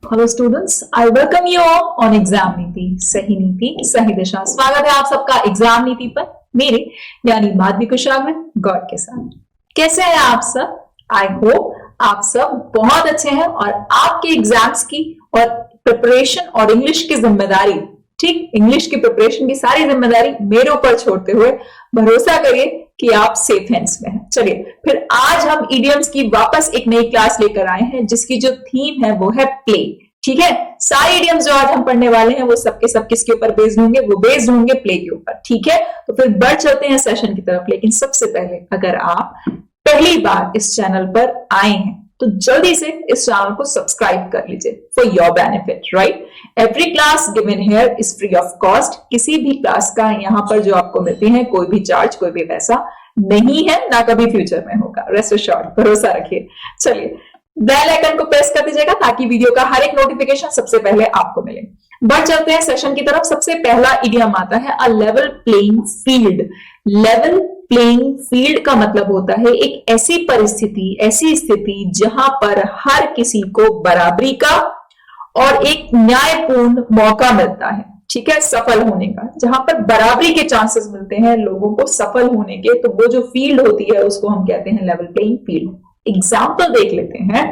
Hello students, I welcome you all on exam नीति, सही नीति सही दिशा। स्वागत है आप सबका एग्जाम नीति पर मेरे यानी माधवी कुशवाहा में गौर के साथ। कैसे हैं आप सब? आई होप आप सब बहुत अच्छे हैं और आपके एग्जाम्स की और प्रिपरेशन और इंग्लिश की जिम्मेदारी, ठीक, इंग्लिश की प्रिपरेशन की सारी जिम्मेदारी मेरे ऊपर छोड़ते हुए भरोसा करिए कि आप सेफ हैंड्स में हैं। चलिए फिर आज हम इडियम्स की वापस एक नई क्लास लेकर आए हैं जिसकी जो थीम है वो है प्ले। ठीक है, सारे इडियम्स जो आज हम पढ़ने वाले हैं वो सबके सब किसके ऊपर बेस्ड होंगे? वो बेस्ड होंगे प्ले के ऊपर। ठीक है, तो फिर बढ़ चलते हैं सेशन की तरफ। लेकिन सबसे पहले अगर आप पहली बार इस चैनल पर आए हैं तो जल्दी से इस चैनल को सब्सक्राइब कर लीजिए for your benefit, right. Every class given here is free of cost. किसी भी क्लास का यहाँ पर जो आपको मिलती है कोई भी चार्ज, कोई भी पैसा नहीं है, ना कभी फ्यूचर में होगा। रेस्ट एश्योर्ड, भरोसा रखिए। चलिए बेल आइकन को प्रेस कर दीजिएगा ताकि वीडियो का हर एक नोटिफिकेशन सबसे पहले आपको मिले। बढ़ चलते हैं सेशन की तरफ। सबसे पहला इडियम आता है a level playing field. Level playing field का मतलब होता है एक ऐसी परिस्थिति, ऐसी स्थिति जहां पर हर किसी को बराबरी का और एक न्यायपूर्ण मौका मिलता है। ठीक है, सफल होने का, जहां पर बराबरी के चांसेस मिलते हैं लोगों को सफल होने के, तो वो जो फील्ड होती है उसको हम कहते हैं लेवल प्लेइंग फील्ड। एग्जाम्पल देख लेते हैं।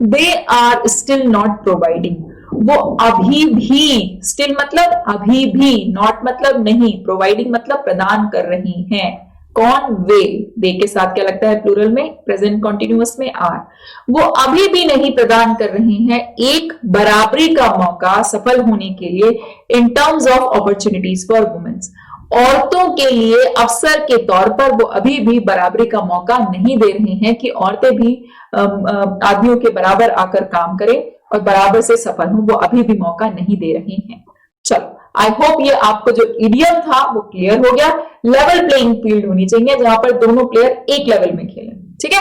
They are still not providing. वो अभी भी, स्टिल मतलब अभी भी, नॉट मतलब नहीं, प्रोवाइडिंग मतलब प्रदान कर रही हैं। कौन? वे। दे के साथ क्या लगता है प्लूरल में? प्रेजेंट कॉन्टिन्यूअस में आर। वो अभी भी नहीं प्रदान कर रही हैं एक बराबरी का मौका सफल होने के लिए in terms of opportunities for womens. औरतों के लिए अवसर के तौर पर वो अभी भी बराबरी का मौका नहीं दे रही हैं कि औरतें भी आदमियों के बराबर आकर काम करें और बराबर से सफल हों। वो अभी भी मौका नहीं दे रही हैं। चलो, आई होप ये आपको जो इडियम था वो क्लियर हो गया। लेवल प्लेइंग फील्ड होनी चाहिए जहां पर दोनों प्लेयर एक लेवल में खेलें। ठीक है,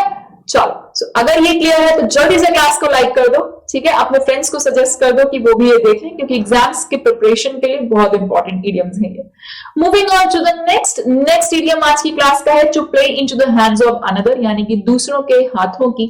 चलो अगर ये क्लियर है तो जल्दी से क्लास को लाइक कर दो। ठीक है, अपने फ्रेंड्स को सजेस्ट कर दो कि वो भी ये देखें क्योंकि एग्जाम्स के प्रिपरेशन के लिए बहुत इंपॉर्टेंट इडियम्स हैं ये। Moving on to the next idiom आज की क्लास का है to play into the hands of another, यानी कि दूसरों के हाथों की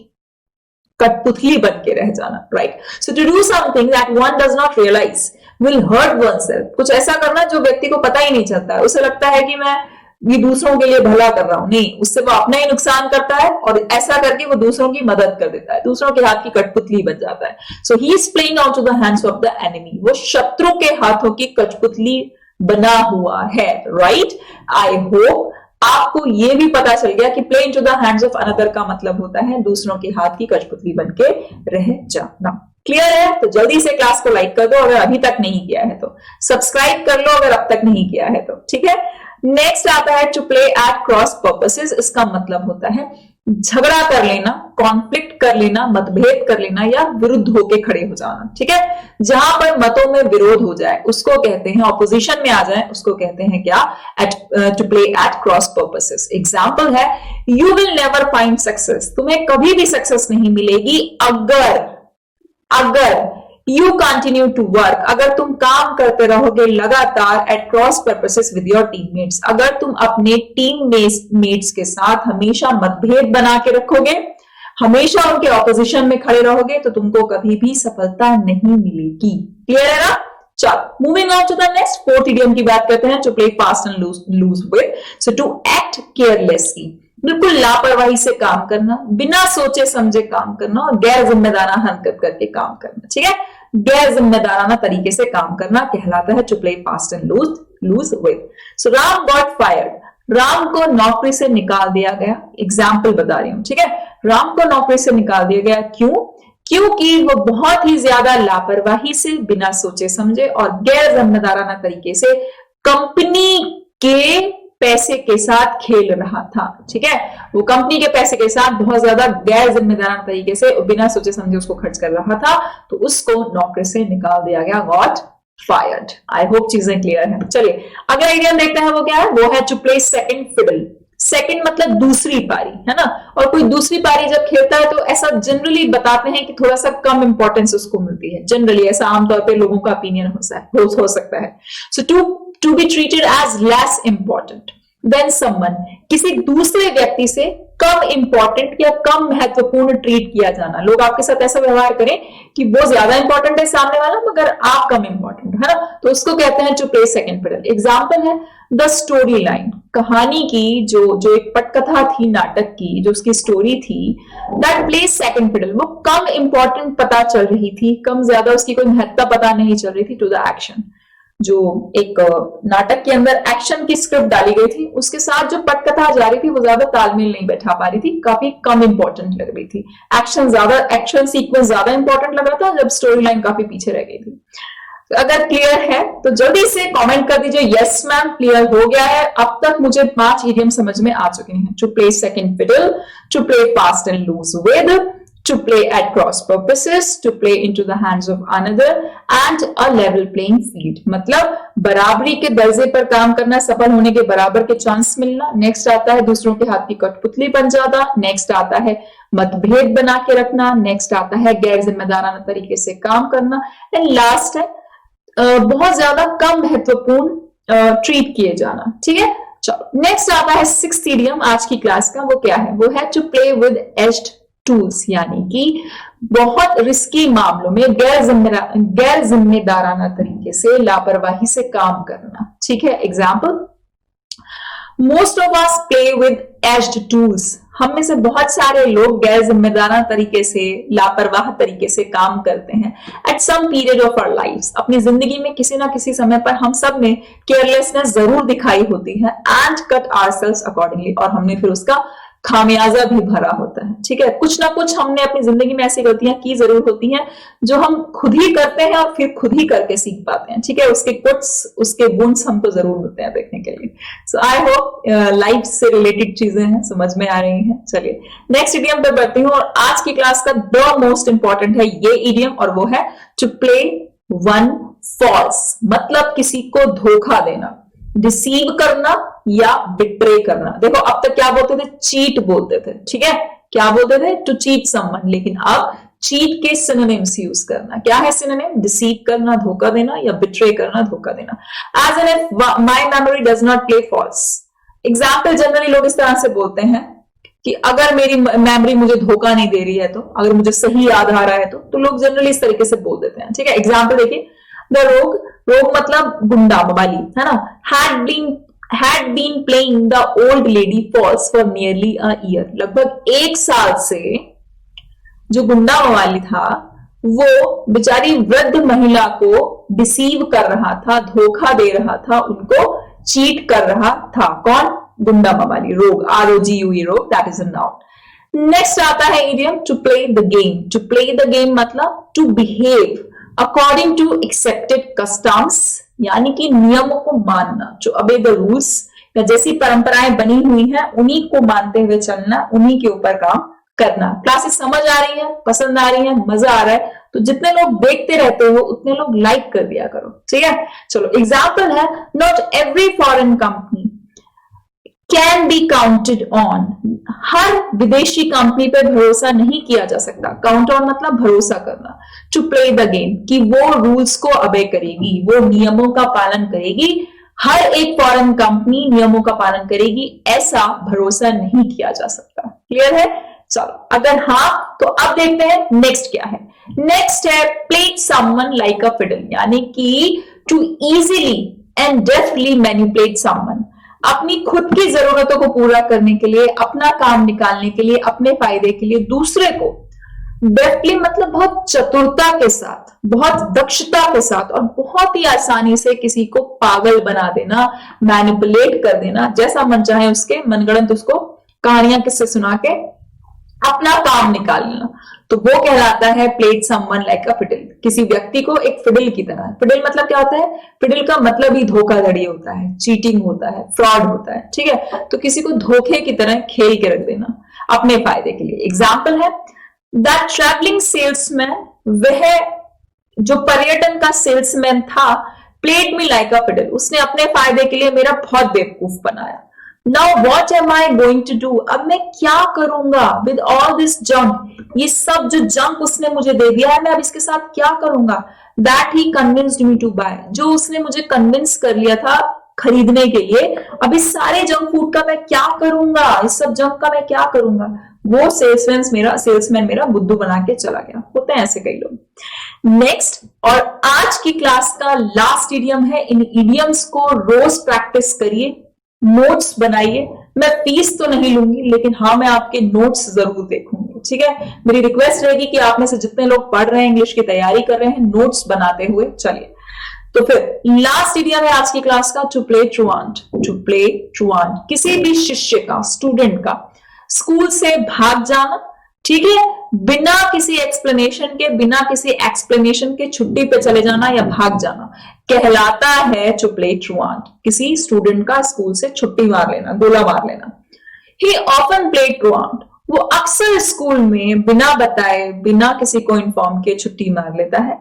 कठपुतली बन के रह जाना। Right, so to do something that one does not realise will hurt oneself। कुछ ऐसा करना जो व्यक्ति को पता ही नहीं चलता है, उसे लगता है कि मैं ये दूसरों के लिए भला कर रहा हूं, नहीं, उससे वो अपना ही नुकसान करता है और ऐसा करके वो दूसरों की मदद कर देता है, दूसरों के हाथ की कठपुतली बन जाता है। So he is playing out to the hands of the enemy. वो शत्रु के हाथों की कठपुतली बना हुआ है। राइट, आई होप आपको ये भी पता चल गया कि play into the hands of another का मतलब होता है दूसरों के हाथ की कठपुतली बन के रह जाना। क्लियर है? तो जल्दी से क्लास को लाइक कर दो अगर अभी तक नहीं किया है तो, सब्सक्राइब कर लो अगर अब तक नहीं किया है तो। ठीक है, नेक्स्ट आता है to play at cross purposes. इसका मतलब होता है झगड़ा कर लेना, कॉन्फ्लिक्ट कर लेना, मतभेद कर लेना या विरुद्ध होके खड़े हो जाना। ठीक है, जहां पर मतों में विरोध हो जाए उसको कहते हैं, ऑपोजिशन में आ जाए उसको कहते हैं क्या? To play at cross purposes. Example है you will never find success. तुम्हें कभी भी सक्सेस नहीं मिलेगी अगर यू कंटिन्यू टू वर्क, अगर तुम काम करते रहोगे लगातार at cross purposes with your teammates. अगर तुम अपने टीम मेट्स के साथ हमेशा मतभेद बना के रखोगे, हमेशा उनके ऑपोजिशन में खड़े रहोगे तो तुमको कभी भी सफलता नहीं मिलेगी। क्लियर है ना? चलो moving on to the next, fourth idiom की बात करते हैं। To play fast and loose with. So to act carelessly, बिल्कुल लापरवाही से काम करना, बिना सोचे समझे काम करना और गैर जिम्मेदाराना हरकत करके काम करना। ठीक है, गैर जिम्मेदाराना तरीके से काम करना कहलाता है to play fast and loose with. So Ram got fired. Ram को नौकरी से निकाल दिया गया। एग्जाम्पल बता रही हूं। ठीक है, राम को नौकरी से निकाल दिया गया। क्यों? क्योंकि वो बहुत ही ज्यादा लापरवाही से, बिना सोचे समझे और गैर जिम्मेदाराना तरीके से कंपनी के पैसे के साथ खेल रहा था। ठीक है, वो कंपनी के पैसे के साथ बहुत ज्यादा गैर जिम्मेदाराना तरीके से बिना सोचे समझे उसको खर्च कर रहा था, तो उसको नौकरी से निकाल दिया गया, गॉट फायर्ड। आई होप चीजें क्लियर है। चलिए अगला इडियम देखते हैं, वो क्या है? वो है to play second fiddle. Second मतलब दूसरी पारी, है ना। और कोई दूसरी पारी जब खेलता है तो ऐसा जनरली बताते हैं कि थोड़ा सा कम इंपॉर्टेंस उसको मिलती है। जनरली ऐसा आमतौर पे लोगों का ओपिनियन हो सकता है। So to be treated as less important, than someone, किसी दूसरे व्यक्ति से कम इंपॉर्टेंट या कम महत्वपूर्ण ट्रीट किया जाना। लोग आपके साथ ऐसा व्यवहार करें कि वो ज्यादा इंपॉर्टेंट है सामने वाला मगर आप कम इंपॉर्टेंट है ना, तो उसको कहते हैं to play second fiddle. Example है द स्टोरी लाइन, कहानी की जो एक पटकथा थी नाटक की, जो उसकी स्टोरी थी, दैट प्ले सेकंड फिडल, वो कम इंपॉर्टेंट पता चल रही थी, कम ज्यादा उसकी कोई महत्ता पता नहीं चल रही थी टू द एक्शन। जो एक नाटक के अंदर एक्शन की स्क्रिप्ट डाली गई थी उसके साथ जो पटकथा जा रही थी वो ज्यादा तालमेल नहीं बैठा पा रही थी, काफी कम इंपॉर्टेंट लग रही थी। एक्शन सीक्वेंस ज्यादा इंपॉर्टेंट लग रहा था जब स्टोरी लाइन काफी पीछे रह गई थी। तो अगर क्लियर है तो जल्दी से कमेंट कर दीजिए यस मैम क्लियर हो गया है। अब तक मुझे 5 इडियम समझ में आ चुके हैं। To play second fiddle, to play fast and loose with, to play at cross purposes, to play into the hands of another and a level playing field। मतलब बराबरी के दर्जे पर काम करना, सफल होने के बराबर के चांस मिलना। नेक्स्ट आता है दूसरों के हाथ की कठपुतली बन जाना। नेक्स्ट आता है मतभेद बना के रखना। नेक्स्ट आता है गैर जिम्मेदाराना तरीके से काम करना। एंड लास्ट है बहुत ज्यादा कम महत्वपूर्ण ट्रीट किए जाना। ठीक है, चलो नेक्स्ट आता है 6th इडियम आज की क्लास का। वो क्या है? वो है to play with edged tools, यानी कि बहुत रिस्की मामलों में गैर जिम्मेदाराना तरीके से, लापरवाही से काम करना। ठीक है, example most of us play with edged tools, हम में से बहुत सारे लोग गैर जिम्मेदाराना तरीके से, लापरवाह तरीके से काम करते हैं। At some period of our lifes, अपनी जिंदगी में किसी ना किसी समय पर हम सब ने केयरलेसनेस जरूर दिखाई होती है। एंड कट आवरसेल्व्स अकॉर्डिंगली, और हमने फिर उसका खामियाजा भी भरा होता है। ठीक है, कुछ ना कुछ हमने अपनी जिंदगी में ऐसी गलतियां की जरूर होती हैं जो हम खुद ही करते हैं और फिर खुद ही करके सीख पाते हैं। ठीक है, उसके गुड्स उसके गुण्स हमको जरूर होते हैं देखने के लिए। सो आई होप लाइफ से रिलेटेड चीजें हैं, समझ में आ रही हैं। चलिए नेक्स्ट इडियम पर बढ़ती हूँ, और आज की क्लास का द मोस्ट इंपॉर्टेंट है ये इडियम, और वो है टू प्ले वन फॉल्स, मतलब किसी को धोखा देना, डिसीव करना या बिट्रे करना। देखो अब तक क्या बोलते थे? चीट बोलते थे। ठीक है, क्या बोलते थे? टू चीट समवन, लेकिन अब चीट के सिनोनिम्स यूज करना। क्या है सिनोनिम? डिसीव करना, धोखा देना, या बिट्रे करना, धोखा देना। As an if my memory does not play false. Example generally लोग इस तरह से बोलते हैं कि अगर मेरी मेमोरी मुझे धोखा नहीं दे रही है तो, अगर मुझे सही याद आ रहा है तो लोग जनरली इस तरीके से बोल देते हैं। ठीक है, एग्जाम्पल देखिए, द रोग मतलब गुंडा मवाली है ना, had been playing the old lady false for nearly a year। लगभग 1 साल से जो गुंडा मवाली था वो बेचारी वृद्ध महिला को डिसीव कर रहा था, धोखा दे रहा था, उनको चीट कर रहा था। कौन? गुंडा मवाली, rogue, ROGUE, rogue, that is a noun. Next आता है idiom to play the game. To play the game मतलब to behave according to accepted customs, यानी कि नियमों को मानना, जो अबे द रूल्स या जैसी परंपराएं बनी हुई हैं उन्हीं को मानते हुए चलना, उन्हीं के ऊपर काम करना। क्लासेस समझ आ रही है, पसंद आ रही है, मजा आ रहा है तो जितने लोग देखते रहते हो उतने लोग लाइक कर दिया करो। ठीक है, चलो एग्जाम्पल है, not every foreign company can be counted on. हर विदेशी कंपनी पर भरोसा नहीं किया जा सकता। काउंट ऑन मतलब भरोसा करना। टू प्ले द गेम, कि वो रूल्स को अबे करेगी, वो नियमों का पालन करेगी। हर एक फॉरेन कंपनी नियमों का पालन करेगी, ऐसा भरोसा नहीं किया जा सकता। क्लियर है? चलो अगर हाँ तो अब देखते हैं नेक्स्ट क्या है। नेक्स्ट है play someone like a fiddle, यानी कि to easily and deftly manipulate someone. अपनी खुद की जरूरतों को पूरा करने के लिए, अपना काम निकालने के लिए, अपने फायदे के लिए दूसरे को डेफ्टली मतलब बहुत चतुरता के साथ, बहुत दक्षता के साथ और बहुत ही आसानी से किसी को पागल बना देना, मैनिपुलेट कर देना, जैसा मन चाहे उसके मनगढ़ंत उसको कहानियां किससे सुना के अपना काम निकाल लेना। तो वो कहलाता है played someone like a fiddle, किसी व्यक्ति को एक फिडल की तरह। फिडल मतलब क्या होता है? फिडल का मतलब ही धोखाधड़ी होता है, चीटिंग होता है, फ्रॉड होता है। ठीक है, तो किसी को धोखे की तरह खेल के रख देना अपने फायदे के लिए। एग्जाम्पल है दैट ट्रैवलिंग सेल्समैन, वह जो पर्यटन का सेल्समैन था, played me like a fiddle, उसने अपने फायदे के लिए मेरा बहुत बेवकूफ बनाया। Now what am I going to do? अब मैं क्या करूंगा with all this junk? ये सब जो जंक उसने मुझे दे दिया है, मैं अब इसके साथ क्या करूंगा? That he convinced me to buy, जो उसने मुझे कन्विंस कर लिया था खरीदने के लिए, अब इस सारे जंक फूड का मैं क्या करूंगा, इस सब जंक का मैं क्या करूंगा। वो सेल्समैन मेरा बुद्धू बना के चला गया। होते हैं ऐसे कई लोग। नेक्स्ट, और आज की क्लास का लास्ट इडियम है। इन इडियम्स को रोज प्रैक्टिस करिए, नोट्स बनाइए। मैं फीस तो नहीं लूंगी, लेकिन हाँ मैं आपके नोट्स जरूर देखूंगी, ठीक है। मेरी रिक्वेस्ट रहेगी कि आप में से जितने लोग पढ़ रहे हैं, इंग्लिश की तैयारी कर रहे हैं, नोट्स बनाते हुए चलिए। तो फिर लास्ट इडियम है आज की क्लास का, टू प्ले ट्रूआंट। टू प्ले ट्रूआंट, किसी भी शिष्य का, स्टूडेंट का स्कूल से भाग जाना, ठीक है, बिना किसी एक्सप्लेनेशन के छुट्टी पे चले जाना या भाग जाना कहलाता है टू प्ले ट्रूआंट। किसी स्टूडेंट का स्कूल से छुट्टी मार लेना, गोला मार लेना। ही ऑफन प्लेड ट्रूआंट, वो अक्सर स्कूल में बिना बताए, बिना किसी को इन्फॉर्म किए छुट्टी मार लेता है।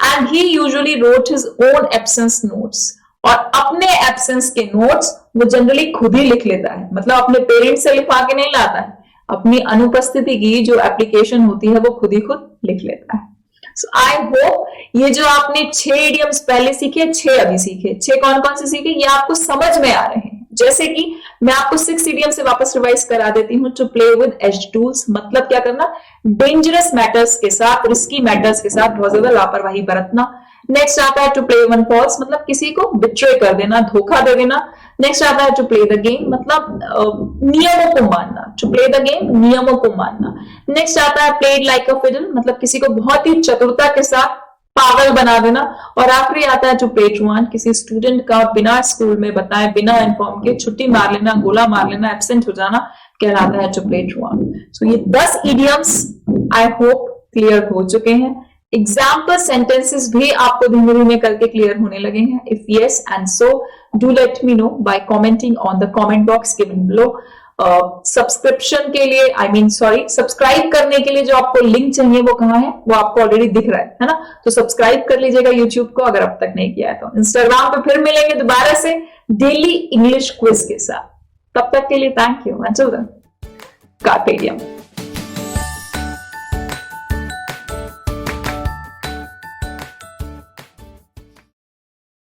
And he usually road his own absence notes, और अपने एब्सेंस के नोट्स वो जनरली खुद ही लिख लेता है। मतलब अपने पेरेंट्स से लिखवा के नहीं लाता है, अपनी अनुपस्थिति की जो एप्लीकेशन होती है वो खुद ही खुद लिख लेता है। सो आई होप ये जो आपने 6 इडियम्स पहले सीखे, 6 अभी सीखे, 6 कौन कौन से सीखे, ये आपको समझ में आ रहे हैं। जैसे कि मैं आपको 6 इडियम से वापस रिवाइज करा देती हूँ। To play with edge tools, मतलब क्या करना, डेंजरस मैटर्स के साथ, रिस्की मैटर्स के साथ बहुत ज्यादा लापरवाही बरतना। नेक्स्ट आता है टू प्ले वन फॉल्स, मतलब किसी को बिट्रे कर देना, धोखा दे देना। नेक्स्ट आता है टू प्ले द गेम, मतलब नियमों को मानना। टू प्ले द गेम, नियमों को मानना। नेक्स्ट आता है प्लेड लाइक अ फिडल, मतलब किसी को बहुत ही चतुरता के साथ पागल बना देना। और आखिरी आता है टू प्ले ट्रूआंट, किसी स्टूडेंट का बिना स्कूल में बताए, बिना इन्फॉर्म के छुट्टी मार लेना, गोला मार लेना, एब्सेंट हो जाना कहलाता है टू प्ले ट्रूआंट। सो ये 10 इडियम्स आई होप क्लियर हो चुके हैं। एग्जाम्पल सेंटेंसेस भी आपको धीमे धीमे करके क्लियर होने लगे हैं। If yes and so do let me know by commenting on the comment box given below. Subscription के लिए सब्सक्राइब करने के लिए जो आपको लिंक चाहिए वो कहाँ है, वो आपको ऑलरेडी दिख रहा है ना। तो सब्सक्राइब कर लीजिएगा यूट्यूब को अगर अब तक नहीं किया है तो। इंस्टाग्राम पे फिर मिलेंगे दोबारा से डेली इंग्लिश क्विज के साथ। तब तक के लिए thank you. Until then, carpe diem.